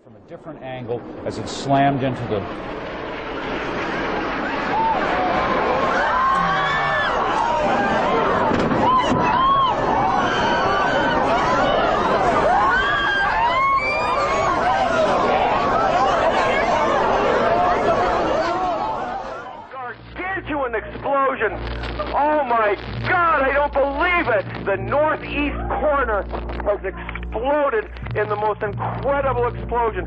From a different angle as it slammed into the gargantuan explosion. Oh my God, I don't believe it. The northeast corner has exploded in the most incredible explosion.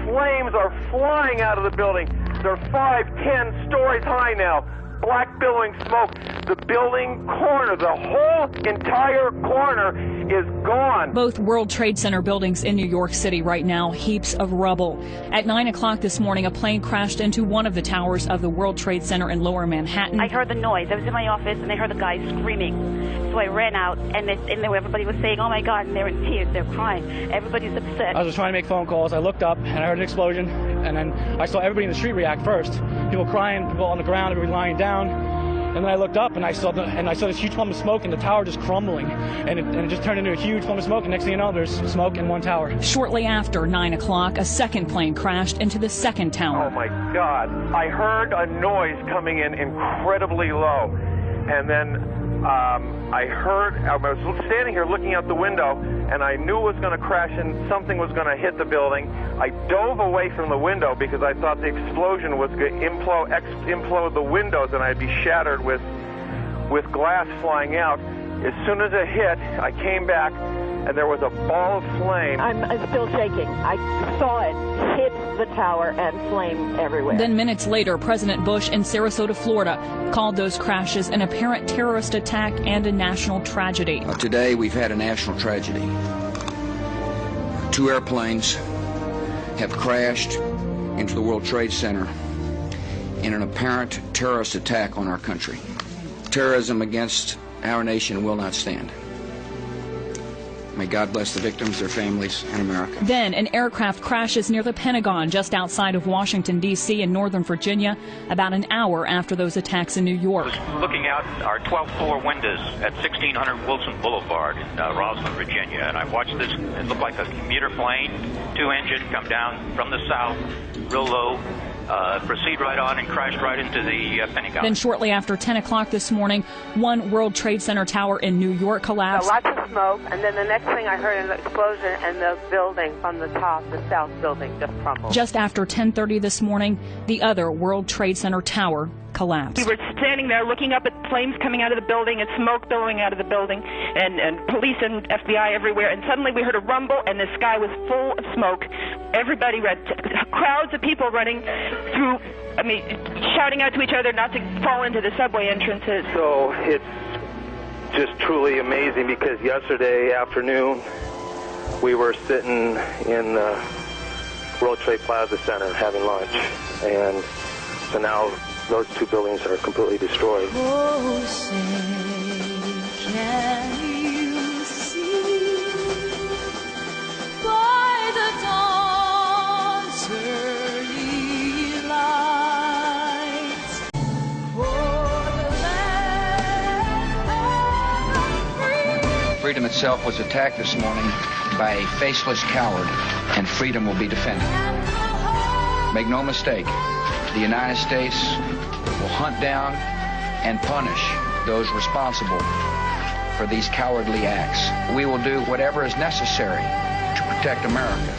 Flames are flying out of the building. They're 5-10 stories high now. Black billowing smoke. The building corner, the whole entire corner is gone. Both World Trade Center buildings in New York City right now, heaps of rubble. At 9 o'clock this morning, a plane crashed into one of the towers of the World Trade Center in Lower Manhattan. I heard the noise. I was in my office and I heard the guy screaming. So I ran out and everybody was saying, oh my God, and they're in tears, they're crying. Everybody's upset. I was just trying to make phone calls. I looked up and I heard an explosion, and then I saw everybody in the street react first. People crying, people on the ground, everybody lying down. And then I looked up and I saw this huge plume of smoke and the tower just crumbling, and it just turned into a huge plume of smoke, and next thing you know, there's smoke in one tower. Shortly after 9 o'clock, a second plane crashed into the second tower. Oh my God. I heard a noise coming in incredibly low, and then I was standing here looking out the window, and I knew it was going to crash and something was going to hit the building. I dove away from the window because I thought the explosion was going to implode the windows and I'd be shattered with glass flying out. As soon as it hit, I came back and there was a ball of flame. I'm still shaking. I saw it hit the tower and flame everywhere. Then minutes later, President Bush in Sarasota, Florida, called those crashes an apparent terrorist attack and a national tragedy. Today we've had a national tragedy. 2 airplanes have crashed into the World Trade Center in an apparent terrorist attack on our country. Terrorism against our nation will not stand. May God bless the victims, their families, and America. Then an aircraft crashes near the Pentegon just outside of Washington, D.C. in Northern Virginia, about an hour after those attacks in New York. I was looking out our 12th floor windows at 1600 Wilson Boulevard in Rosslyn, Virginia, and I watched this. It looked like a commuter plane, 2-engine, come down from the south, real low, proceed right on and crashed right into the Pentegon. Then shortly after 10 o'clock this morning, one World Trade Center tower in New York collapsed. Lots of smoke, and then the next thing I heard an explosion, and the building from the top, the south building, just crumbled. Just after 10:30 this morning, the other World Trade Center tower collapsed. We were standing there looking up at flames coming out of the building and smoke billowing out of the building, and police and FBI everywhere, and suddenly we heard a rumble and the sky was full of smoke. Everybody crowds of people running through, shouting out to each other not to fall into the subway entrances. So it's just truly amazing because yesterday afternoon we were sitting in the World Trade Plaza Center having lunch, and so now those 2 buildings are completely destroyed. Oh, say, can you see by the dawn's early light, for the land of free. Freedom itself was attacked this morning by a faceless coward, and freedom will be defended. Make no mistake, the United States will hunt down and punish those responsible for these cowardly acts. We will do whatever is necessary to protect America.